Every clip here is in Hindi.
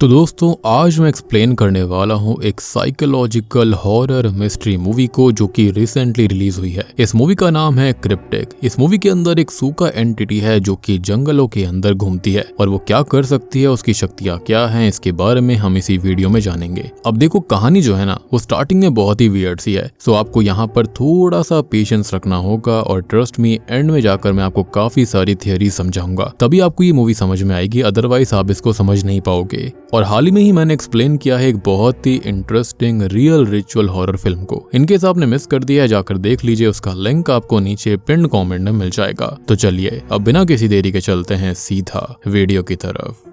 तो दोस्तों आज मैं एक्सप्लेन करने वाला हूँ एक साइकोलॉजिकल हॉरर मिस्ट्री मूवी को जो कि रिसेंटली रिलीज हुई है। इस मूवी का नाम है क्रिप्टिक। इस मूवी के अंदर एक सूखा एंटिटी है जो कि जंगलों के अंदर घूमती है और वो क्या कर सकती है, उसकी शक्तियाँ क्या हैं, इसके बारे में हम इसी वीडियो में जानेंगे। अब देखो कहानी जो है ना वो स्टार्टिंग में बहुत ही वियर्ड सी है, सो आपको यहाँ पर थोड़ा सा पेशेंस रखना होगा और ट्रस्ट मी एंड में जाकर मैं आपको काफी सारी थियरी समझाऊंगा, तभी आपको ये मूवी समझ में आएगी, अदरवाइज आप इसको समझ नहीं पाओगे। और हाल ही में ही मैंने एक्सप्लेन किया है एक बहुत ही interesting real ritual horror film को। इनकेस आपने मिस कर दिया है जाकर देख लीजिए, उसका लिंक आपको नीचे पिन कमेंट में मिल जाएगा। तो चलिए अब बिना किसी देरी के चलते हैं सीधा वीडियो की तरफ।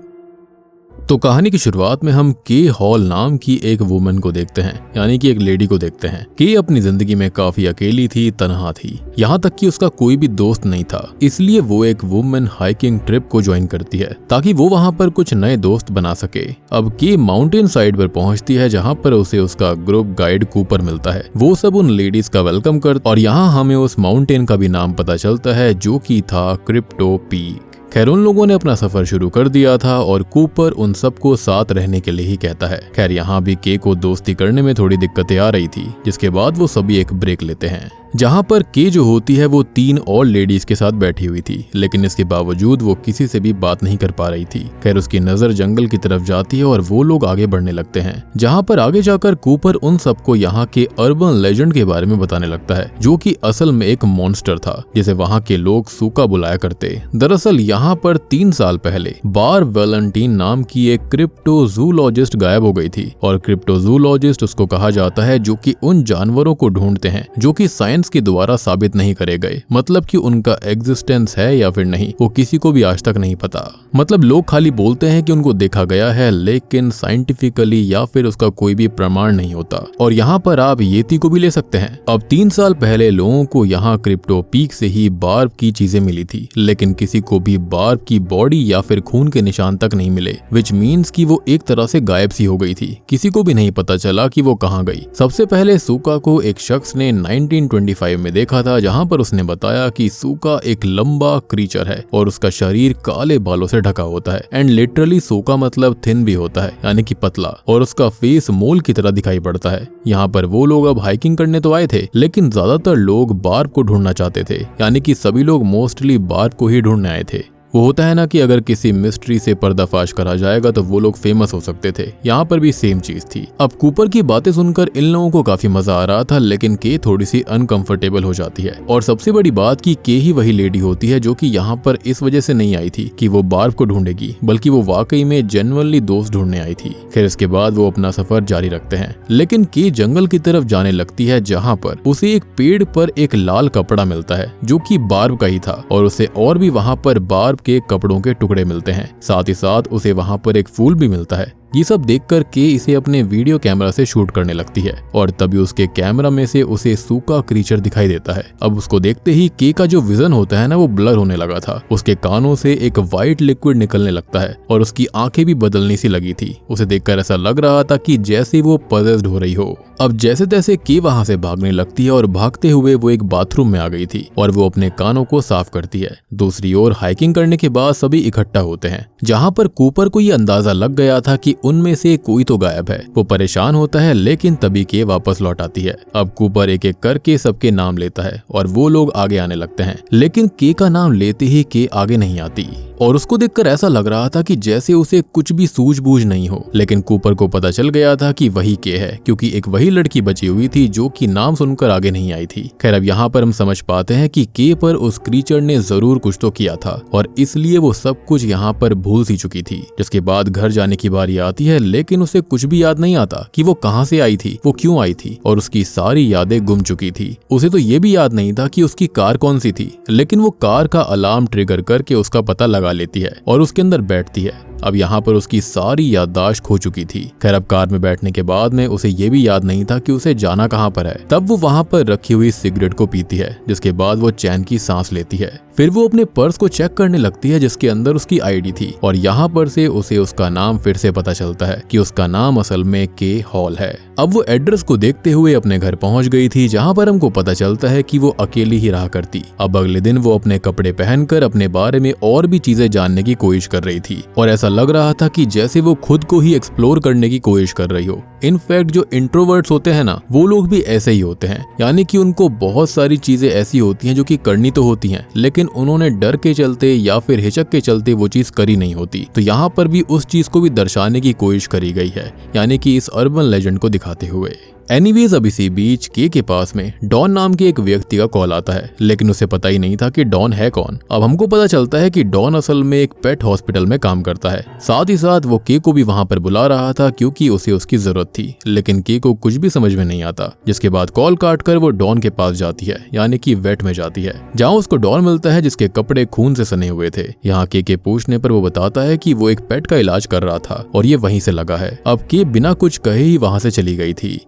तो कहानी की शुरुआत में हम के हॉल नाम की एक वुमन को देखते हैं, यानी कि एक लेडी को देखते हैं। के अपनी जिंदगी में काफी अकेली थी, तन्हा थी, यहाँ तक कि उसका कोई भी दोस्त नहीं था। इसलिए वो एक वुमन हाइकिंग ट्रिप को ज्वाइन करती है ताकि वो वहाँ पर कुछ नए दोस्त बना सके। अब के माउंटेन साइड पर पहुँचती है जहाँ पर उसे उसका ग्रुप गाइड कूपर मिलता है। वो सब उन लेडीज का वेलकम करता और यहाँ हमें उस माउंटेन का भी नाम पता चलता है जो कि था क्रिप्टो पीक। खैर उन लोगों ने अपना सफर शुरू कर दिया था और कूपर उन सबको साथ रहने के लिए ही कहता है। खैर यहाँ भी के को दोस्ती करने में थोड़ी दिक्कतें आ रही थी, जिसके बाद वो सभी एक ब्रेक लेते हैं जहाँ पर के जो होती है वो 3 और लेडीज के साथ बैठी हुई थी, लेकिन इसके बावजूद वो किसी से भी बात नहीं कर पा रही थी। खैर उसकी नजर जंगल की तरफ जाती है और वो लोग आगे बढ़ने लगते हैं, जहाँ पर आगे जाकर कूपर उन सबको यहाँ के अर्बन लेजेंड के बारे में बताने लगता है, जो कि असल में एक मॉन्स्टर था जिसे वहाँ के लोग सूका बुलाया करते। दरअसल यहाँ पर 3 साल पहले बार वेलेंटीन नाम की एक क्रिप्टोजूलॉजिस्ट गायब हो गई थी और क्रिप्टोजूलॉजिस्ट उसको कहा जाता है जो कि उन जानवरों को ढूंढते हैं जो कि साइंस के द्वारा साबित नहीं करे गए, मतलब कि उनका एग्जिस्टेंस है या फिर नहीं वो किसी को भी आज तक नहीं पता। मतलब लोग खाली बोलते हैं कि उनको देखा गया है, लेकिन साइंटिफिकली या फिर उसका कोई भी प्रमाण नहीं होता। और यहाँ पर आप येती को भी ले सकते हैं। अब 3 साल पहले लोगों को यहाँ क्रिप्टो पीक से ही बार्ब की चीजें मिली थी, लेकिन किसी को भी बार्ब की बॉडी या फिर खून के निशान तक नहीं मिले, विच मीन्स कि वो एक तरह से गायब सी हो गई थी। किसी को भी नहीं पता चला कि वो कहाँ गई। सबसे पहले सूका को एक शख्स ने 1925 में देखा था, जहाँ पर उसने बताया कि सूका एक लंबा क्रीचर है और उसका शरीर काले बालों से ढका होता है एंड लिटरली सूका मतलब थिन भी होता है, यानी कि पतला, और उसका फेस मोल की तरह दिखाई पड़ता है। यहाँ पर वो लोग अब हाइकिंग करने तो आए थे, लेकिन ज्यादातर लोग बार्ब को ढूंढना चाहते थे, यानी कि सभी लोग मोस्टली बार्ब को ही ढूंढने आए थे। वो होता है ना कि अगर किसी मिस्ट्री से पर्दाफाश करा जाएगा तो वो लोग फेमस हो सकते थे, यहाँ पर भी सेम चीज थी। अब कूपर की बातें सुनकर इन लोगों को काफी मजा आ रहा था, लेकिन के थोड़ी सी अनकंफर्टेबल हो जाती है। और सबसे बड़ी बात कि के ही वही लेडी होती है जो कि यहाँ पर इस वजह से नहीं आई थी कि वो बार्ब को ढूंढेगी, बल्कि वो वाकई में जेन्युइनली दोस्त ढूंढने आई थी। फिर इसके बाद वो अपना सफर जारी रखते हैं, लेकिन के जंगल की तरफ जाने लगती है जहाँ पर उसे एक पेड़ पर एक लाल कपड़ा मिलता है जो कि बार्ब का ही था, और उसे और भी वहाँ पर बार्ब के कपड़ों के टुकड़े मिलते हैं। साथ ही साथ उसे वहां पर एक फूल भी मिलता है। ये सब देखकर के इसे अपने वीडियो कैमरा से शूट करने लगती है और तभी उसके कैमरा में से उसे सूका क्रीचर दिखाई देता है। अब उसको देखते ही के का जो विजन होता है ना वो ब्लर होने लगा था। उसके कानों से एक वाइट लिक्विड निकलने लगता है और उसकी आंखें भी बदलनी सी लगी थी। उसे देखकर ऐसा लग रहा था कि जैसे वो पजेस्ड हो रही हो। अब जैसे तैसे के वहां से भागने लगती है और भागते हुए वो एक बाथरूम में आ गई थी और वो अपने कानों को साफ करती है। दूसरी ओर हाइकिंग करने के बाद सभी इकट्ठा होते हैं, जहाँ पर कूपर को ये अंदाजा लग गया था कि उनमें से कोई तो गायब है। वो परेशान होता है, लेकिन तभी के वापस लौट आती है। अब कूपर एक एक करके सबके नाम लेता है और वो लोग आगे आने लगते हैं, लेकिन के का नाम लेते ही के आगे नहीं आती और उसको देखकर ऐसा लग रहा था कि जैसे उसे कुछ भी सूझबूझ नहीं हो। लेकिन कूपर को पता चल गया था कि वही के है, क्योंकि एक वही लड़की बची हुई थी जो कि नाम सुनकर आगे नहीं आई थी। खैर अब यहाँ पर हम समझ पाते हैं कि के पर उस क्रीचर ने जरूर कुछ तो किया था और इसलिए वो सब कुछ यहाँ पर भूल सी चुकी थी। जिसके बाद घर जाने की बारी आती है, लेकिन उसे कुछ भी याद नहीं आता कि वो कहाँ से आई थी, वो क्यों आई थी, और उसकी सारी यादें गुम चुकी थी। उसे तो ये भी याद नहीं था कि उसकी कार कौन सी थी, लेकिन वो कार का अलार्म ट्रिगर करके उसका पता लगा लेती है और उसके अंदर बैठती है। अब यहाँ पर उसकी सारी याददाश्त खो चुकी थी। खैर अब कार में बैठने के बाद में उसे ये भी याद नहीं था कि उसे जाना कहाँ पर है। तब वो वहाँ पर रखी हुई सिगरेट को पीती है, जिसके बाद वो चैन की सांस लेती है। फिर वो अपने पर्स को चेक करने लगती है जिसके अंदर उसकी आईडी थी और यहाँ पर से उसे उसका नाम फिर से पता चलता है कि उसका नाम असल में के हॉल है। अब वो एड्रेस को देखते हुए अपने घर पहुंच गई थी जहाँ पर हमको पता चलता है कि वो अकेली ही रहा करती। अब अगले दिन वो अपने कपड़े पहनकर अपने बारे में और भी चीजें जानने की कोशिश कर रही थी और ऐसा लग रहा था कि जैसे वो खुद को ही एक्सप्लोर करने की कोशिश कर रही हो। इनफैक्ट जो इंट्रोवर्ट्स होते हैं ना, वो लोग भी ऐसे ही होते हैं, यानी कि उनको बहुत सारी चीजें ऐसी होती हैं जो कि करनी तो होती हैं लेकिन उन्होंने डर के चलते या फिर हिचक के चलते वो चीज करी नहीं होती। तो यहाँ पर भी उस चीज को भी दर्शाने की कोशिश करी गई है, यानी कि इस अर्बन लेजेंड को दिखाते हुए। एनीवेज अब इसी बीच के पास में डॉन नाम के एक व्यक्ति का कॉल आता है, लेकिन उसे पता ही नहीं था कि डॉन है कौन। अब हमको पता चलता है कि डॉन असल में एक पेट हॉस्पिटल में काम करता है। साथ ही साथ वो के को भी वहां पर बुला रहा था क्योंकि उसे उसकी जरूरत थी, लेकिन के को कुछ भी समझ में नहीं आता। जिसके बाद कॉल काट कर वो डॉन के पास जाती है, यानी कि वेट में जाती है, जहाँ उसको डॉन मिलता है जिसके कपड़े खून से सने हुए थे। यहाँ के पूछने पर वो बताता है कि वो एक पेट का इलाज कर रहा था और ये वहीं से लगा है। अब के बिना कुछ कहे ही वहां से चली गई थी।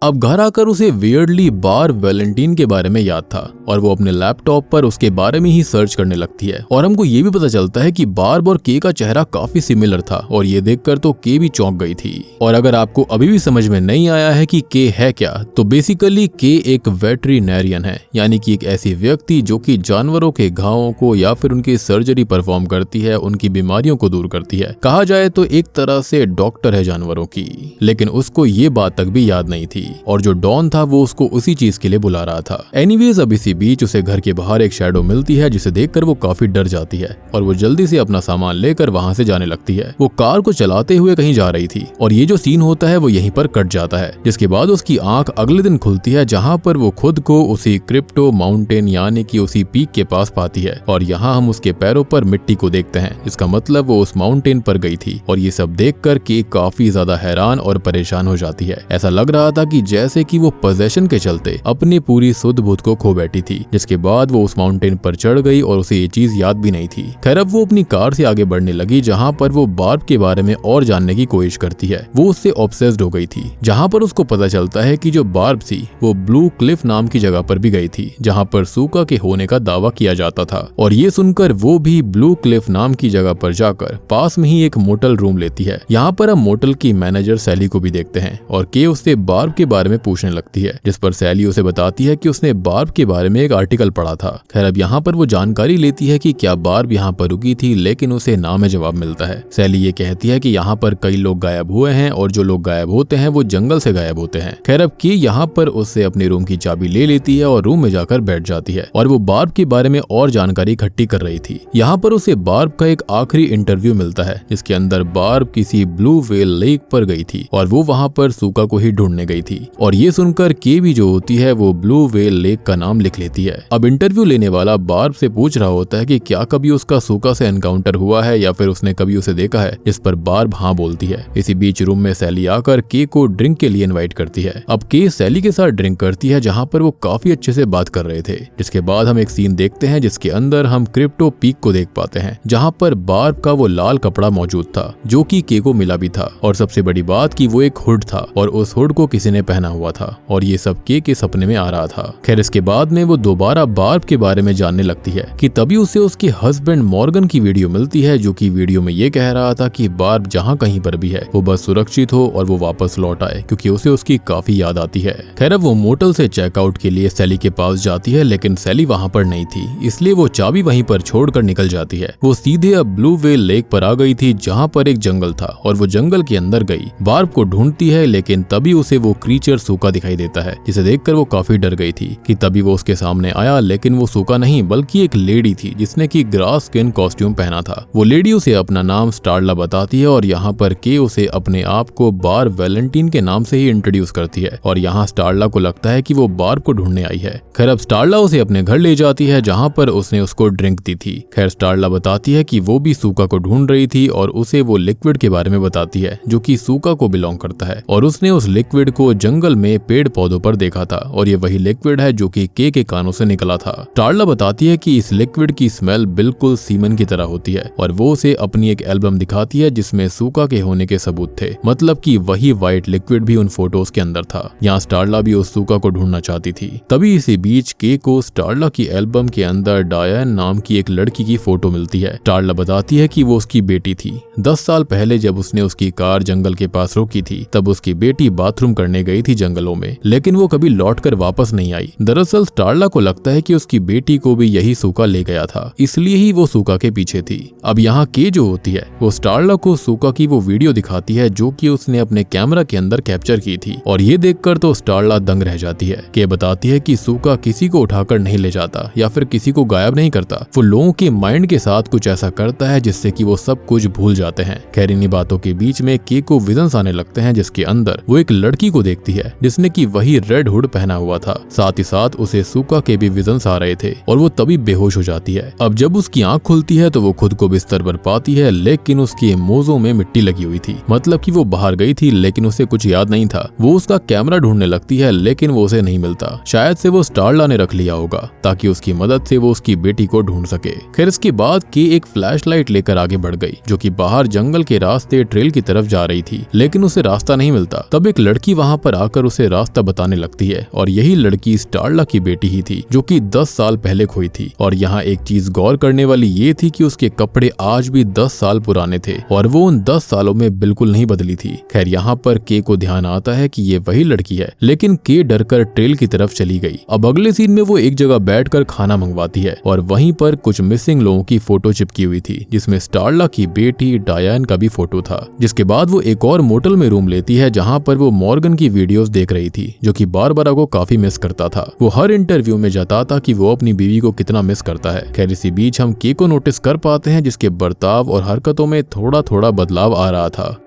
अब घर आकर उसे वियर्डली बार वैलेंटीन के बारे में याद था और वो अपने लैपटॉप पर उसके बारे में ही सर्च करने लगती है और हमको ये भी पता चलता है कि बार्ब और के का चेहरा काफी सिमिलर था और ये देखकर तो के भी चौंक गई थी। और अगर आपको अभी भी समझ में नहीं आया है कि के है क्या, तो बेसिकली के एक वेटरिनेरियन है, यानी कि एक ऐसी व्यक्ति जो कि जानवरों के घावों को या फिर उनकी सर्जरी परफॉर्म करती है, उनकी बीमारियों को दूर करती है। कहा जाए तो एक तरह से डॉक्टर है जानवरों की, लेकिन उसको ये बात तक भी याद नहीं थी और जो डॉन था वो उसको उसी चीज के लिए बुला रहा था। एनीवेज अब इसी बीच उसे घर के बाहर एक शैडो मिलती है जिसे देखकर वो काफी डर जाती है और वो जल्दी से अपना सामान लेकर वहां से जाने लगती है। वो कार को चलाते हुए कहीं जा रही थी और ये जो सीन होता है वो यहीं पर कट जाता है। जिसके बाद उसकी आंख अगले दिन खुलती है जहाँ पर वो खुद को उसी क्रिप्टो माउंटेन यानी कि उसी पीक के पास पाती है और यहाँ हम उसके पैरों पर मिट्टी को देखते हैं। इसका मतलब वो उस माउंटेन पर गई थी और ये सब देखकर के काफी ज्यादा हैरान और परेशान हो जाती है। ऐसा लग रहा था कि जैसे कि वो पोजेशन के चलते अपनी पूरी सुध बुध को खो बैठी थी। जिसके बाद वो उस माउंटेन पर चढ़ गई और उसे ये चीज याद भी नहीं थी। खैर अब वो अपनी कार से आगे बढ़ने लगी जहाँ पर वो बार्ब के बारे में और जानने की कोशिश करती है। वो उससे ऑब्सेस्ड हो गई थी, जहाँ पर उसको पता चलता है कि जो बार्ब थी वो ब्लू क्लिफ नाम की जगह पर भी गई थी जहाँ पर सूका के होने का दावा किया जाता था। और ये सुनकर वो भी ब्लू क्लिफ नाम की जगह पर जाकर पास में ही एक मोटल रूम लेती है। यहाँ पर हम मोटल की मैनेजर सैली को भी देखते हैं और के उससे बार्ब के बारे में पूछने लगती है, जिस पर सैली उसे बताती है कि उसने बार्ब के बारे में एक आर्टिकल पढ़ा था। खैर अब यहाँ पर वो जानकारी लेती है कि क्या बार्ब यहाँ पर रुकी थी, लेकिन उसे ना में जवाब मिलता है। सैली ये कहती है कि यहाँ पर कई लोग गायब हुए हैं और जो लोग गायब होते हैं वो जंगल से गायब होते हैं। खैर अब के यहाँ पर उससे अपने रूम की चाबी ले लेती है और रूम में जाकर बैठ जाती है और वो बार्ब के बारे में और जानकारी इकट्ठी कर रही थी। यहाँ पर उसे बार्ब का एक आखिरी इंटरव्यू मिलता है जिसके अंदर बार्ब किसी ब्लू वेल लेक पर गई थी और वो वहाँ पर सूका को ही ढूंढने गई थी। और ये सुनकर के भी जो होती है वो ब्लू वेल लेक का नाम लिख लेती है। अब इंटरव्यू लेने वाला बार्ब से पूछ रहा होता है कि क्या कभी उसका सूका से एनकाउंटर हुआ है या फिर उसने कभी उसे देखा है, जिस पर बार्ब हाँ बोलती है। इसी बीच रूम में सैली आकर के को ड्रिंक के लिए इनवाइट करती है। अब के सैली के साथ ड्रिंक करती है जहाँ पर वो काफी अच्छे से बात कर रहे थे। जिसके बाद हम एक सीन देखते हैं जिसके अंदर हम क्रिप्टो पीक को देख पाते हैं जहाँ पर बार्ब का वो लाल कपड़ा मौजूद था जो कि के को मिला भी था और सबसे बड़ी बात कि वो एक हुड था और उस हुड को किसी ने पहना हुआ था और ये सब के सपने में आ रहा था। खैर इसके बाद में वो दोबारा बार्ब के बारे में जानने लगती है कि तभी उसे उसके हस्बैंड मॉर्गन की वीडियो मिलती है जो कि वीडियो में ये कह रहा था कि बार्ब जहाँ कहीं पर भी है वो बस सुरक्षित हो और वो वापस लौट आए क्योंकि उसे उसकी काफी याद आती है। खैर अब वो मोटल से चेकआउट के लिए सैली के पास जाती है लेकिन सैली वहाँ पर नहीं थी, इसलिए वो चाबी वहीं पर छोड़कर निकल जाती है। वो सीधे अब ब्लू वेल लेक पर आ गई थी जहाँ पर एक जंगल था और वो जंगल के अंदर गई, बार्ब को ढूंढती है लेकिन तभी उसे वो क्रीचर सूका दिखाई देता है जिसे देखकर वो काफी डर गई थी कि तभी वो उसके सामने आया, लेकिन वो सूका नहीं बल्कि एक लेडी थी जिसने की ग्रास स्किन कॉस्ट्यूम पहना था। वो लेडी उसे अपना नाम स्टारला बताती है और यहाँ पर के उसे अपने आप को बार्ब वैलेंटीन के नाम से ही इंट्रोड्यूस करती है और यहाँ स्टारला को लगता है कि वो बार्ब को ढूंढने आई है। खैर अब स्टारला उसे अपने घर ले जाती है जहाँ पर उसने उसको ड्रिंक दी थी। खैर स्टारला बताती है कि वो भी सूका को ढूंढ रही थी और उसे वो लिक्विड के बारे में बताती है जो कि सूका को बिलोंग करता है और उसने उस लिक्विड को जंगल में पेड़ पौधों पर देखा था और ये वही लिक्विड है जो कि के कानों से निकला था। स्टारला बताती है कि इस लिक्विड की स्मेल बिल्कुल सीमन की तरह होती है और वो उसे अपनी एक एल्बम दिखाती है जिसमें सूका के होने के सबूत थे, मतलब कि वही व्हाइट लिक्विड भी उन फोटोज के अंदर था। यहाँ स्टारला भी उस सूका को ढूंढना चाहती थी। तभी इसी बीच के को स्टारला की एल्बम के अंदर डायन नाम की एक लड़की की फोटो मिलती है। स्टारला बताती है कि वो उसकी बेटी थी। 10 साल पहले जब उसने उसकी कार जंगल के पास रोकी थी तब उसकी बेटी बाथरूम करने गई थी जंगलों में, लेकिन वो कभी लौटकर वापस नहीं आई। दरअसल स्टारला को लगता है कि उसकी बेटी को भी यही सूका ले गया था, इसलिए ही वो सूका के पीछे थी। अब यहाँ के जो होती है वो स्टारला को सूका की वो वीडियो दिखाती है जो कि उसने अपने कैमरा के अंदर कैप्चर की थी और ये देखकर तो स्टारला दंग रह जाती है। के बताती है कि सूका किसी को उठाकर नहीं ले जाता या फिर किसी को गायब नहीं करता, वो लोगों के माइंड के साथ कुछ ऐसा करता है जिससे कि वो सब कुछ भूल जाते हैं। खैर इन्हीं बातों के बीच में के को विजन्स आने लगते हैं जिसके अंदर वो एक लड़की को देखती है जिसने की वही रेड हुड पहना हुआ था। साथ ही साथ उसे सूका के भी विजन्स आ रहे थे और वो तभी बेहोश हो जाती है। अब जब उसकी आंख खुलती है तो वो खुद को बिस्तर पर पाती है, लेकिन उसके मोजों में मिट्टी लगी हुई थी, मतलब कि वो बाहर गई थी लेकिन उसे कुछ याद नहीं था। वो उसका कैमरा ढूंढने लगती है लेकिन वो उसे नहीं मिलता। शायद से वो स्टारला ने रख लिया होगा ताकि उसकी मदद से वो उसकी बेटी को ढूंढ सके। खैर इसके बाद के एक फ्लैशलाइट लेकर आगे बढ़ गई जो कि बाहर जंगल के रास्ते ट्रेल की तरफ जा रही थी, लेकिन उसे रास्ता नहीं मिलता। तब एक लड़की वहां पर आकर उसे रास्ता बताने लगती है और यही लड़की स्टारला की बेटी ही थी जो कि 10 साल पहले खोई थी। और यहाँ एक चीज गौर करने वाली ये थी कि उसके कपड़े आज भी 10 साल पुराने थे और वो उन 10 सालों में बिल्कुल नहीं बदली थी। खैर यहाँ पर के को ध्यान आता है कि ये वही लड़की है, लेकिन के डरकर ट्रेल की तरफ चली गई। अब अगले सीन में वो एक जगह बैठकर खाना मंगवाती है और वहीं पर कुछ मिसिंग लोगों की फोटो चिपकी हुई थी जिसमें स्टारला की बेटी डायन का भी फोटो था। जिसके बाद वो एक और मोटल में रूम लेती है जहाँ पर वो मॉर्गन की वीडियोस देख रही थी जो कि बारबरा को काफी मिस करता था। वो हर इंटरव्यू में जताता कि वो अपनी बीवी को कितना मिस करता है। खैर इसी बीच हम के को नोटिस कर पाते हैं जिसके बर्ताव और हरकतों में थोड़ा थोड़ा बदलाव आ रहा था।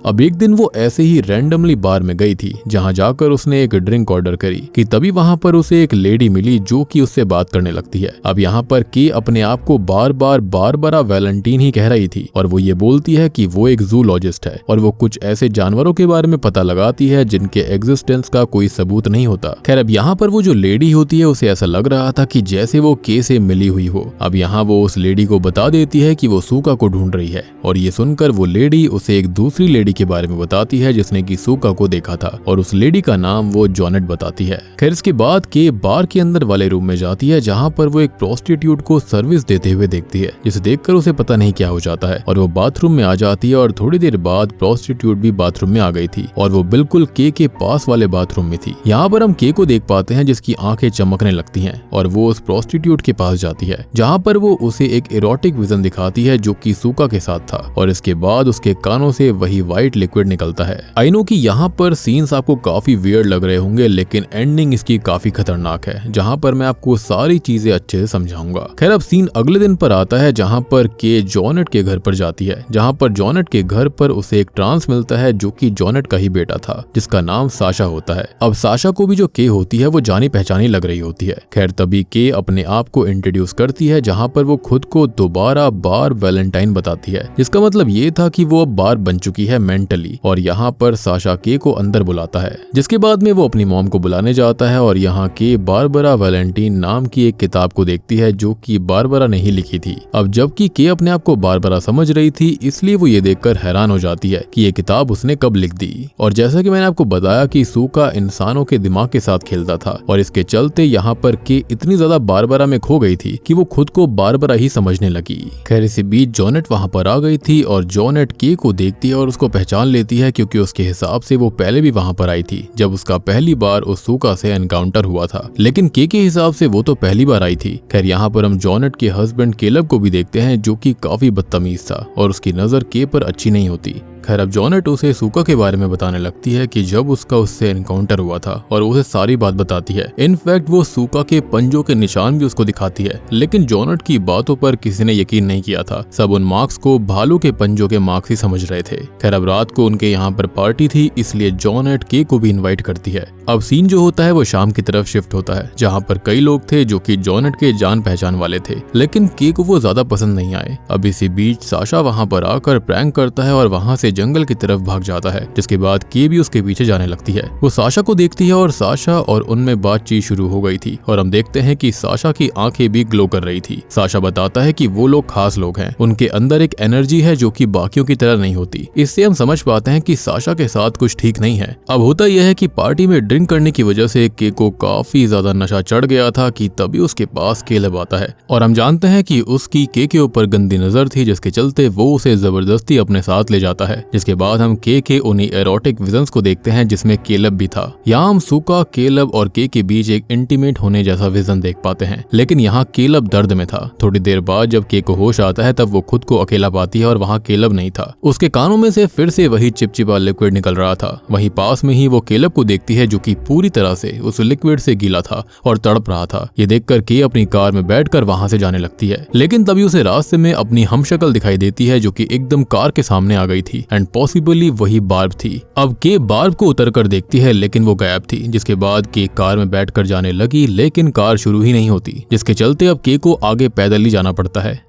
अब एक दिन वो ऐसे ही रैंडमली बार में गई थी जहां जाकर उसने एक ड्रिंक ऑर्डर करी कि तभी वहां पर उसे एक लेडी मिली जो कि उससे बात करने लगती है। अब यहाँ पर के अपने आप को बार बार बारबरा वैलेंटीन ही कह रही थी और वो ये बोलती है कि वो एक जूलॉजिस्ट है और वो कुछ ऐसे जानवरों के बारे में पता लगाती है जिनके एग्जिस्टेंस का कोई सबूत नहीं होता। खैर अब यहाँ पर वो जो लेडी होती है उसे ऐसा लग रहा था कि जैसे वो के से मिली हुई हो। अब यहाँ वो उस लेडी को बता देती है कि वो सूका को ढूंढ रही है और ये सुनकर वो लेडी उसे एक दूसरी लेडी के बारे में बताती है जिसने की सूका को देखा था और उस लेडी का नाम वो जॉनेट बताती है। खैर इसके बाद के बार के अंदर वाले रूम में जाती है जहां पर वो एक प्रोस्टिट्यूट को सर्विस देते हुए देखती है, जिसे देखकर उसे पता नहीं क्या हो जाता है और वो बाथरूम में आ जाती है और थोड़ी देर बाद प्रोस्टिट्यूट भी बाथरूम में आ गई थी और वो बिल्कुल के पास वाले बाथरूम में थी। यहाँ पर हम के को देख पाते हैं जिसकी आंखें चमकने लगती हैं और वो उस प्रोस्टिट्यूट के पास जाती है जहाँ पर वो उसे एक इरोटिक विजन दिखाती है जो कि सूका के साथ था और इसके बाद उसके कानों से वही व्हाइट लिक्विड निकलता है। आई नो कि यहाँ पर सीन्स आपको काफी वियर्ड लग रहे होंगे, लेकिन एंडिंग इसकी काफी खतरनाक है जहाँ पर मैं आपको सारी चीजें अच्छे से समझाऊंगा। खैर अब सीन अगले दिन पर आता है जहाँ पर के जॉनेट के घर पर जाती है, जहाँ पर जॉनेट के घर पर उसे एक ट्रांस मिलता है जो कि जॉनेट का ही बेटा था जिसका नाम साशा होता है। अब साशा को भी जो के होती है वो जानी पहचानी लग रही होती है। खैर तभी के अपने आप को इंट्रोड्यूस करती है जहाँ पर वो खुद को दोबारा बार वैलेंटाइन बताती है, जिसका मतलब ये था कि वो अब बार बन चुकी है मेंटली। और यहाँ पर साशा के को अंदर बुलाता है, जिसके बाद में वो अपनी मॉम को बुलाने जाता है और यहाँ के बारबरा वैलेंटीन नाम की एक किताब को देखती है जो कि बारबरा ने ही लिखी थी। अब जबकि के अपने आप को बारबरा समझ रही थी, इसलिए वो ये देखकर हैरान हो जाती है कि ये किताब उसने कब लिख दी। और जैसा कि मैंने आपको बताया कि सूका इंसानों के दिमाग के साथ खेलता था और इसके चलते यहाँ पर के इतनी ज्यादा बारबरा में खो गई थी कि वो खुद को बारबरा ही समझने लगी। खैर इसी बीच जॉनेट वहाँ पर आ गई थी और जॉनेट के को देखती है और उसको पहचान लेती है क्योंकि उसके हिसाब से वो पहले भी वहां पर आई थी जब उसका पहली बार उस सूका से एनकाउंटर हुआ था, लेकिन के हिसाब से वो तो पहली बार आई थी। खैर यहाँ पर हम जॉनेट के हस्बैंड केलब को भी देखते हैं जो कि काफी बदतमीज था और उसकी नजर के पर अच्छी नहीं होती। खैर अब जॉनेट उसे सूका के बारे में बताने लगती है कि जब उसका उससे एनकाउंटर हुआ था और उसे सारी बात बताती है। इनफैक्ट वो सूका के पंजों के निशान भी उसको दिखाती है, लेकिन जॉनेट की बातों पर किसी ने यकीन नहीं किया था। सब उन मार्क्स को भालू के पंजों के मार्क्स ही समझ रहे थे। खैर अब रात को उनके यहाँ पर पार्टी थी, इसलिए जॉनेट के को भी इन्वाइट करती है। अब सीन जो होता है वो शाम की तरफ शिफ्ट होता है जहाँ पर कई लोग थे जो कि जॉनेट के जान पहचान वाले थे, लेकिन के को वो ज्यादा पसंद नहीं आए। अब इसी बीच साशा वहाँ पर आकर प्रैंक करता है और वहाँ से जंगल की तरफ भाग जाता है, जिसके बाद के भी उसके पीछे जाने लगती है। वो साशा को देखती है और साशा और उनमें बातचीत शुरू हो गई थी और हम देखते हैं कि साशा की आंखें भी ग्लो कर रही थी। साशा बताता है कि वो लोग खास लोग हैं, उनके अंदर एक एनर्जी है जो कि बाकियों की तरह नहीं होती। इससे हम समझ पाते हैं कि साशा के साथ कुछ ठीक नहीं है। अब होता यह है कि पार्टी में ड्रिंक करने की वजह से के को काफी ज्यादा नशा चढ़ गया था कि तभी उसके पास केलब आता है और हम जानते हैं कि उसकी के ऊपर गंदी नजर थी, जिसके चलते वो उसे जबरदस्ती अपने साथ ले जाता है। जिसके बाद हम के उन्हीं एरोटिक विजन्स को देखते हैं जिसमें केलब भी था। यहाँ हम सुका, केलब और के बीच एक इंटीमेट होने जैसा विजन देख पाते हैं, लेकिन यहाँ केलब दर्द में था। थोड़ी देर बाद जब के को होश आता है तब वो खुद को अकेला पाती है और वहाँ केलब नहीं था। उसके कानों में से फिर से वही चिपचिपा लिक्विड निकल रहा था। वहीं पास में ही वो केलब को देखती है जो कि पूरी तरह से उस लिक्विड से गीला था और तड़प रहा था। ये देखकर के अपनी कार में बैठकर वहां से जाने लगती है, लेकिन तभी उसे रास्ते में अपनी हमशक्ल दिखाई देती है जो कि एकदम कार के सामने आ गई थी एंड पॉसिबली वही बार्ब थी। अब के बार्ब को उतरकर देखती है लेकिन वो गायब थी। जिसके बाद के कार में बैठकर जाने लगी, लेकिन कार शुरू ही नहीं होती, जिसके चलते अब के को आगे पैदल ही जाना पड़ता है।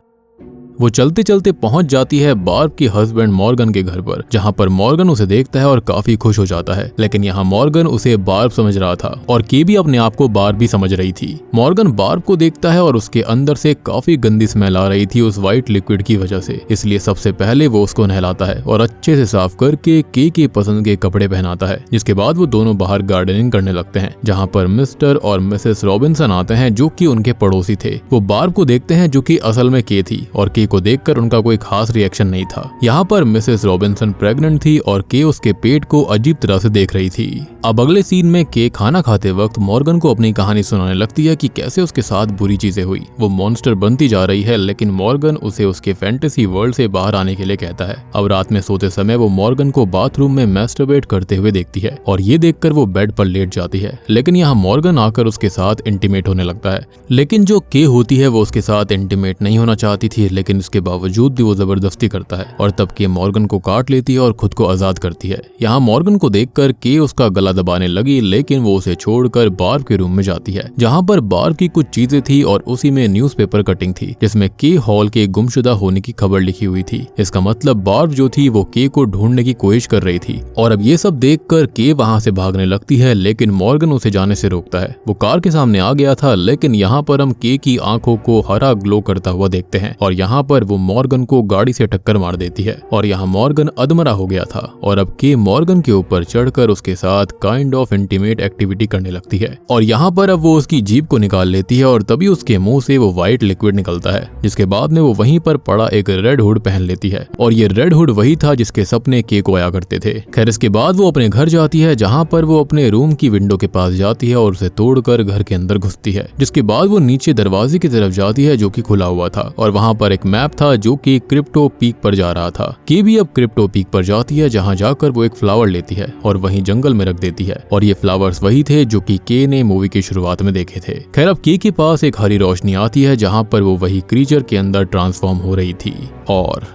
वो चलते चलते पहुंच जाती है बार्ब के हस्बैंड मॉर्गन के घर पर, जहां पर मॉर्गन उसे देखता है और काफी खुश हो जाता है। लेकिन यहाँ मॉर्गन उसे बार्ब समझ रहा था और के भी अपने आप को बार्ब भी समझ रही थी। मॉर्गन बार्ब को देखता है और उसके अंदर से काफी गंदी स्मेल आ रही थी उस व्हाइट लिक्विड की वजह से, इसलिए सबसे पहले वो उसको नहलाता है और अच्छे से साफ करके के पसंद के कपड़े पहनाता है। जिसके बाद वो दोनों बाहर गार्डनिंग करने लगते हैं, जहाँ पर मिस्टर और मिसेस रॉबिन्सन आते हैं जो कि उनके पड़ोसी थे। वो बार्ब को देखते हैं जो कि असल में के थी और के को देखकर उनका कोई खास रिएक्शन नहीं था। यहाँ पर मिसेस रॉबिन्सन प्रेग्नेंट थी और के उसके पेट को अजीब तरह से देख रही थी। अब अगले सीन में के खाना खाते वक्त मॉर्गन को अपनी कहानी सुनाने लगती है कि कैसे उसके साथ बुरी चीजें हुई। वो मॉन्स्टर बनती जा रही है, लेकिन मॉर्गन उसे उसके फैंटेसी वर्ल्ड से बाहर आने के लिए कहता है। अब रात में सोते समय वो मॉर्गन को बाथरूम में मैस्टरबेट करते हुए देखती है और ये देखकर वो बेड पर लेट जाती है, लेकिन यहाँ मॉर्गन आकर उसके साथ इंटीमेट होने लगता है। लेकिन जो के होती है वो उसके साथ इंटीमेट नहीं होना चाहती थी, लेकिन इसके बावजूद भी वो जबरदस्ती करता है और तब के मॉर्गन को काट लेती है और खुद को आजाद करती है। यहाँ मॉर्गन को देखकर के उसका गला दबाने लगी, लेकिन वो उसे छोड़कर बार्ब के रूम में जाती है, जहाँ पर बार्ब की कुछ चीजें थी और उसी में न्यूज़पेपर कटिंग थी जिसमें के हॉल के गुमशुदा होने की खबर लिखी हुई थी। इसका मतलब बार्ब जो थी वो के को ढूंढने की कोशिश कर रही थी और अब ये सब देखकर के वहां से भागने लगती है, लेकिन मॉर्गन उसे जाने से रोकता है। वो कार के सामने आ गया था, लेकिन यहाँ पर हम के की आंखों को हरा ग्लो करता हुआ देखते हैं और यहाँ पर वो मॉर्गन को गाड़ी से टक्कर मार देती है और यहाँ मॉर्गन अधमरा हो गया था और अब के मॉर्गन के ऊपर चढ़कर उसके साथ काइंड ऑफ इंटीमेट एक्टिविटी करने लगती है और यहाँ पर अब वो उसकी जीभ को निकाल लेती है और तभी उसके मुंह से वो व्हाइट लिक्विड निकलता है, जिसके बाद में वो वहीं पर पड़ा एक रेड हुड पहन लेती है और ये रेड हुड वही था जिसके सपने के को आया करते थे। खैर इसके बाद वो अपने घर जाती है, जहाँ पर वो अपने रूम की विंडो के पास जाती है और उसे तोड़कर घर के अंदर घुसती है। जिसके बाद वो नीचे दरवाजे की तरफ जाती है जो कि खुला हुआ था और वहाँ पर एक मैप था जो कि क्रिप्टो पीक पर जा रहा था। के भी अब क्रिप्टो पीक पर जाती है, जहाँ जाकर वो एक फ्लावर लेती है और वहीं जंगल में रख देती है और ये फ्लावर्स वही थे जो कि के ने मूवी की शुरुआत में देखे थे। खैर अब के पास एक हरी रोशनी आती है जहाँ पर वो वही क्रीचर के अंदर ट्रांसफॉर्म हो रही थी और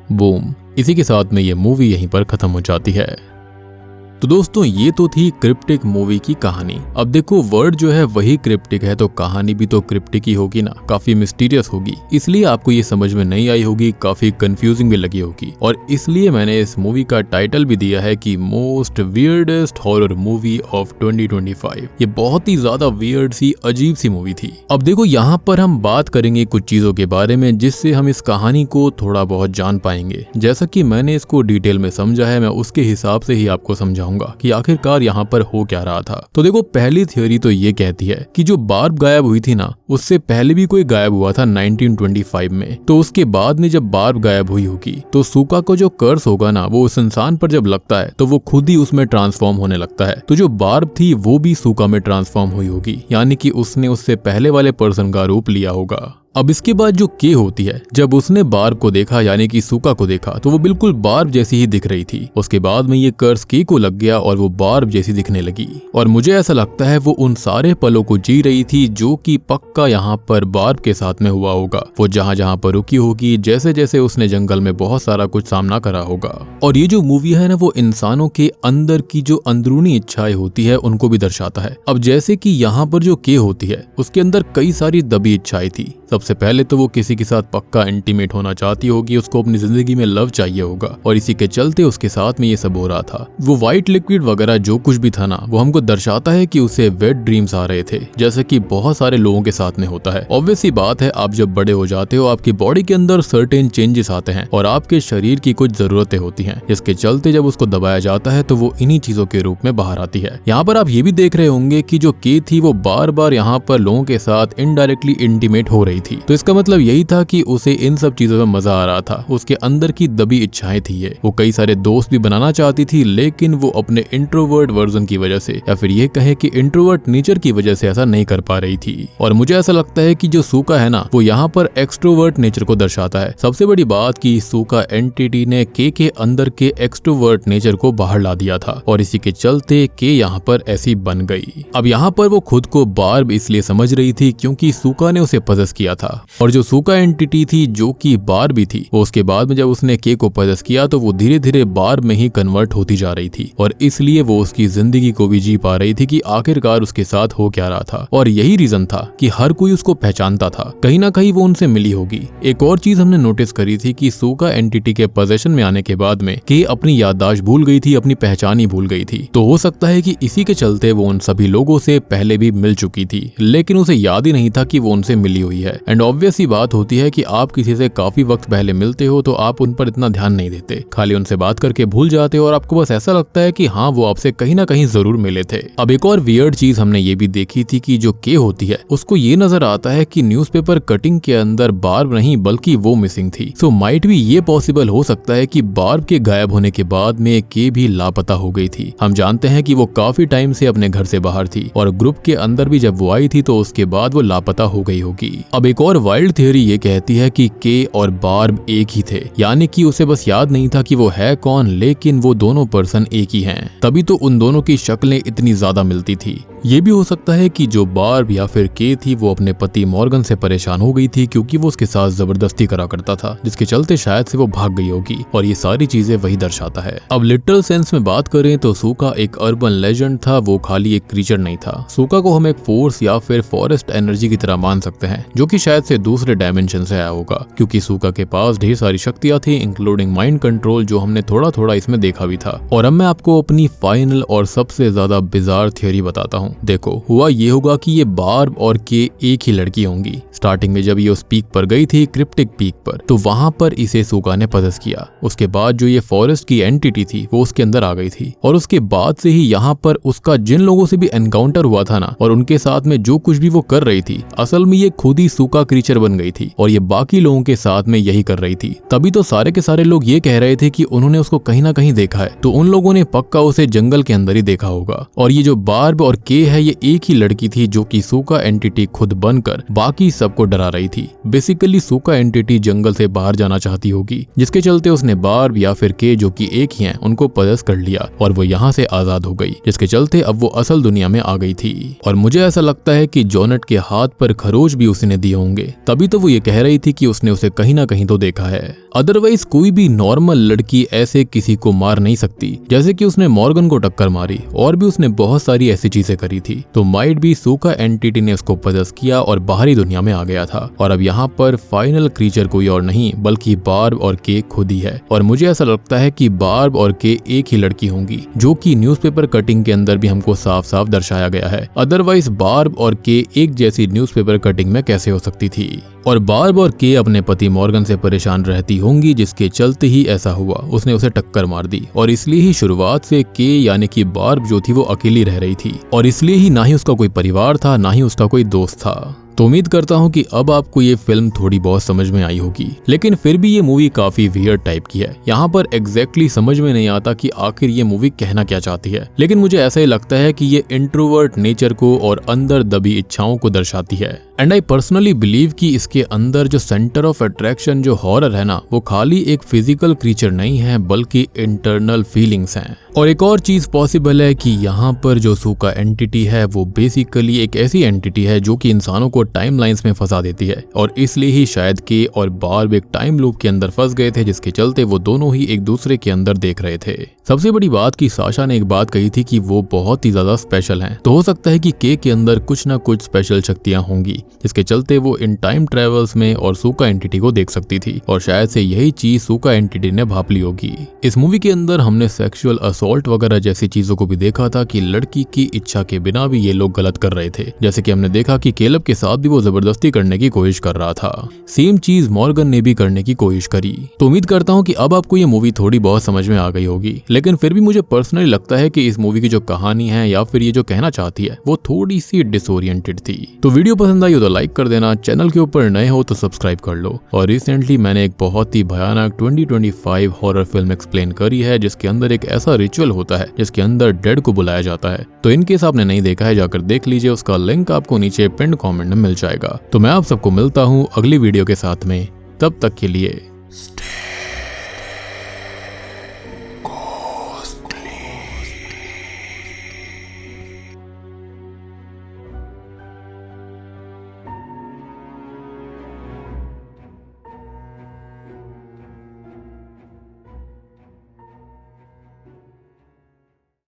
बूम, इसी के साथ में ये मूवी यहीं पर खत्म हो जाती है। तो दोस्तों ये तो थी क्रिप्टिक मूवी की कहानी। अब देखो वर्ड जो है वही क्रिप्टिक है तो कहानी भी तो क्रिप्टिक ही होगी ना, काफी मिस्टीरियस होगी, इसलिए आपको ये समझ में नहीं आई होगी, काफी कंफ्यूजिंग भी लगी होगी और इसलिए मैंने इस मूवी का टाइटल भी दिया है कि most weirdest horror movie of 2025। ये बहुत ही ज्यादा वियर्ड सी अजीब सी मूवी थी। अब देखो यहाँ पर हम बात करेंगे कुछ चीजों के बारे में जिससे हम इस कहानी को थोड़ा बहुत जान पाएंगे। जैसा कि मैंने इसको डिटेल में समझा है, मैं उसके हिसाब से ही आपको समझाऊंगा कि आखिरकार यहाँ पर हो क्या रहा था। तो देखो पहली थ्योरी तो ये कहती है कि जो बार्ब गायब हुई थी ना, उससे पहले भी कोई गायब हुआ था 1925 में। तो उसके बाद में जब बार्ब गायब हुई होगी तो सुका को जो कर्स होगा ना, वो उस इंसान पर जब लगता है तो वो खुद ही उसमें ट्रांसफॉर्म होने लगता है। तो जो बार्ब थी वो भी सुका में ट्रांसफॉर्म हुई होगी, यानी कि उसने उससे पहले वाले पर्सन का रूप लिया होगा। अब इसके बाद जो के होती है, जब उसने बार्ब को देखा यानी कि सुका को देखा तो वो बिल्कुल बार्ब जैसी ही दिख रही थी। उसके बाद में ये कर्स के को लग गया और वो बार्ब जैसी दिखने लगी और मुझे ऐसा लगता है वो उन सारे पलों को जी रही थी जो कि पक्का यहाँ पर बार्ब के साथ में हुआ होगा। वो जहाँ जहाँ पर रुकी होगी, जैसे जैसे उसने जंगल में बहुत सारा कुछ सामना करा होगा। और ये जो मूवी है ना, वो इंसानों के अंदर की जो अंदरूनी इच्छाएं होती है उनको भी दर्शाता है। अब जैसे कि यहाँ पर जो के होती है उसके अंदर कई सारी दबी इच्छाएं थी, सबसे पहले तो वो किसी के साथ पक्का इंटीमेट होना चाहती होगी, उसको अपनी जिंदगी में लव चाहिए होगा और इसी के चलते उसके साथ में ये सब हो रहा था। वो व्हाइट लिक्विड वगैरह जो कुछ भी था ना, वो हमको दर्शाता है कि उसे वेट ड्रीम्स आ रहे थे, जैसे कि बहुत सारे लोगों के साथ में होता है। ऑब्वियस सी बात है, आप जब बड़े हो जाते हो आपकी बॉडी के अंदर सर्टेन चेंजेस आते हैं और आपके शरीर की कुछ जरूरतें होती हैं, जिसके चलते जब उसको दबाया जाता है तो वो इन्हीं चीजों के रूप में बाहर आती है। यहाँ पर आप ये भी देख रहे होंगे कि जो के थी वो बार बार यहाँ पर लोगों के साथ इनडायरेक्टली इंटीमेट हो रही थी, तो इसका मतलब यही था कि उसे इन सब चीजों में मजा आ रहा था। उसके अंदर की दबी इच्छाएं थी ये। वो कई सारे दोस्त भी बनाना चाहती थी, लेकिन वो अपने इंट्रोवर्ट वर्जन की वजह से या फिर ये कहे कि इंट्रोवर्ट नेचर की वजह से ऐसा नहीं कर पा रही थी। और मुझे ऐसा लगता है कि जो सूका है ना, वो यहाँ पर एक्सट्रोवर्ट नेचर को दर्शाता है। सबसे बड़ी बात कि सूका एंटिटी ने के अंदर के एक्सट्रोवर्ट नेचर को बाहर ला दिया था और इसी के चलते के यहाँ पर ऐसी बन गई। अब यहाँ पर वो खुद को बार्ब इसलिए समझ रही थी क्योंकि सूका ने उसे पजेस किया था, और जो सूका एंटिटी थी जो कि बार्बी थी, वो उसके बाद में जब उसने के को पजेस किया तो वो धीरे धीरे बार्ब में ही कन्वर्ट होती जा रही थी और इसलिए वो उसकी जिंदगी को भी जी पा रही थी कि आखिरकार उसके साथ हो क्या रहा था। और यही रीजन था कि हर कोई उसको पहचानता था, कहीं ना कहीं वो उनसे मिली होगी। एक और चीज हमने नोटिस करी थी कि सूका एंटिटी के पोजेशन में आने के बाद में के अपनी याददाश्त भूल गई थी, अपनी पहचान ही भूल गई थी। तो हो सकता है कि इसी के चलते वो उन सभी लोगों से पहले भी मिल चुकी थी, लेकिन उसे याद ही नहीं था कि वो उनसे मिली हुई है। एंड ऑब्वियस ही बात होती है कि आप किसी से काफी वक्त पहले मिलते हो तो आप उन पर इतना ध्यान नहीं देते, खाली उनसे बात करके भूल जाते हो और आपको बस ऐसा लगता है कि हाँ वो आपसे कहीं ना कहीं जरूर मिले थे। अब एक और वियर्ड चीज हमने ये भी देखी थी कि जो के होती है उसको ये नजर आता है कि न्यूज़पेपर कटिंग के अंदर बार्ब नहीं बल्कि वो मिसिंग थी। सो माइट भी ये पॉसिबल हो सकता है कि बार्ब के गायब होने के बाद में के भी लापता हो गई थी। हम जानते हैं कि वो काफी टाइम से अपने घर से बाहर थी और ग्रुप के अंदर भी जब वो आई थी तो उसके बाद वो लापता हो गई होगी। अब एक और वाइल्ड थ्योरी ये कहती है कि के और बार्ब एक ही थे, यानी कि उसे बस याद नहीं था कि वो है कौन, लेकिन वो दोनों पर्सन एक ही हैं, तभी तो उन दोनों की शक्लें इतनी ज्यादा मिलती थी। ये भी हो सकता है कि जो बार्ब या फिर के थी वो अपने पति मॉर्गन से परेशान हो गई थी क्योंकि वो उसके साथ जबरदस्ती करा करता था, जिसके चलते शायद से वो भाग गई होगी और ये सारी चीजें वही दर्शाता है। अब लिटरल सेंस में बात करें तो सूका एक अर्बन लेजेंड था, वो खाली एक क्रीचर नहीं था। सूका को हम एक फोर्स या फिर फॉरेस्ट एनर्जी की तरह मान सकते हैं, जो कि शायद से दूसरे डायमेंशन से आया होगा, क्योंकि सूका के पास ढेर सारी शक्तियां थी, इंक्लूडिंग माइंड कंट्रोल, जो हमने थोड़ा थोड़ा इसमें देखा भी था। और अब मैं आपको अपनी फाइनल और सबसे ज्यादा बिजार थ्योरी बताता हूँ। देखो, हुआ ये होगा कि ये बार्ब और के एक ही लड़की होंगी। स्टार्टिंग में जब ये उस पीक पर गई थी, क्रिप्टिक पीक पर, तो वहां पर इसे सूका ने पजेस किया। उसके बाद जो ये फॉरेस्ट की एंटिटी थी वो उसके अंदर आ गई थी और उसके बाद से ही यहाँ पर उसका जिन लोगों से भी एनकाउंटर हुआ था ना, और उनके साथ में जो कुछ भी वो कर रही थी, असल में ये खुद ही सूका क्रीचर बन गई थी और ये बाकी लोगों के साथ में यही कर रही थी। तभी तो सारे के सारे लोग ये कह रहे थे कि उन्होंने उसको कहीं ना कहीं देखा है, तो उन लोगों ने पक्का उसे जंगल के अंदर ही देखा होगा। और ये जो बार्ब और के है ये एक ही लड़की थी जो कि सूका एंटिटी खुद बनकर बाकी सबको डरा रही थी। बेसिकली सूका एंटिटी जंगल से बाहर जाना चाहती होगी, जिसके चलते उसने बार्ब या फिर के जो कि एक ही हैं उनको पजेस कर लिया और वो यहाँ से आजाद हो गई, जिसके चलते अब वो असल दुनिया में आ गई थी। और मुझे ऐसा लगता है कि जॉनेट के हाथ पर खरोच भी उसने दिए होंगे, तभी तो वो ये कह रही थी कि उसने उसे कहीं ना कहीं तो देखा है। अदरवाइज कोई भी नॉर्मल लड़की ऐसे किसी को मार नहीं सकती, जैसे कि उसने मॉर्गन को टक्कर मारी और भी उसने बहुत सारी ऐसी चीजें करी थी। तो माइट भी सूका एंटिटी ने उसको पजेस किया और बाहरी दुनिया में आ गया था। और अब यहाँ पर फाइनल क्रीचर कोई और नहीं बल्कि बार्ब और के खुद ही है। और मुझे ऐसा लगता है कि बार्ब और के एक ही लड़की होंगी, जो कि न्यूज़पेपर कटिंग के अंदर भी हमको साफ साफ दर्शाया गया है। अदरवाइज बार्ब और के एक जैसी न्यूज़पेपर कटिंग में कैसे हो सकती थी। और बार्ब और के अपने पति मॉर्गन से परेशान रहती होंगी, जिसके चलते ही ऐसा हुआ, उसने उसे टक्कर मार दी और इसलिए ही शुरुआत से के यानी कि बार्ब जो थी वो अकेली रह रही थी और इसलिए ही ना ही उसका कोई परिवार था ना ही उसका कोई दोस्त था। तो उम्मीद करता हूँ कि अब आपको ये फिल्म थोड़ी बहुत समझ में आई होगी, लेकिन फिर भी ये मूवी काफी वियर्ड टाइप की है। यहाँ पर एग्जैक्टली समझ में नहीं आता कि आखिर ये मूवी कहना क्या चाहती है, लेकिन मुझे ऐसा ही लगता है कि ये इंट्रोवर्ट नेचर को और अंदर दबी इच्छाओं को दर्शाती है। एंड आई पर्सनली बिलीव कि इसके अंदर जो सेंटर ऑफ अट्रैक्शन जो हॉरर है ना, वो खाली एक फिजिकल क्रीचर नहीं है बल्कि इंटरनल फीलिंग्स हैं। और एक और चीज पॉसिबल है कि यहाँ पर जो सूका एंटिटी है वो बेसिकली एक ऐसी एंटिटी है जो कि इंसानों को टाइमलाइंस में फंसा देती है और इसलिए ही शायद के और बार्ब एक टाइम लूप के अंदर फंस गए थे, जिसके चलते वो दोनों ही एक दूसरे के अंदर देख रहे थे। सबसे बड़ी बात कि साशा ने एक बात कही थी कि वो बहुत ही ज्यादा स्पेशल हैं, तो हो सकता है कि के अंदर कुछ ना कुछ स्पेशल शक्तियां होंगी, जिसके चलते वो इन टाइम ट्रेवल्स में और सूका एंटिटी को देख सकती थी और शायद से यही चीज सूका एंटिटी ने भाप ली होगी। इस मूवी के अंदर हमने सेक्सुअल असॉल्ट वगैरह जैसी चीजों को भी देखा था कि लड़की की इच्छा के बिना भी ये लोग गलत कर रहे थे, जैसे कि हमने देखा कि केलब के साथ भी वो जबरदस्ती करने की कोशिश कर रहा था। सेम चीज मॉर्गन ने भी करने की कोशिश करी। तो उम्मीद करता हूँ कि अब आपको ये मूवी थोड़ी बहुत समझ में आ गई होगी, लेकिन फिर भी मुझे पर्सनली लगता है कि इस मूवी की जो कहानी है या फिर ये जो कहना चाहती है वो थोड़ी सी डिसोरिएंटेड थी। तो वीडियो पसंद आई हो तो लाइक कर देना, चैनल के ऊपर नए हो तो सब्सक्राइब कर लो। और रिसेंटली मैंने एक बहुत ही भयानक 2025 हॉरर फिल्म एक्सप्लेन करी है, जिसके अंदर एक ऐसा रिचुअल होता है जिसके अंदर डेड को बुलाया जाता है। तो इनकेस आपने नहीं देखा है जाकर देख लीजिए, उसका लिंक आपको नीचे पिन कमेंट में मिल जाएगा। तो मैं आप सबको मिलता हूँ अगली वीडियो के साथ में, तब तक के लिए स्टे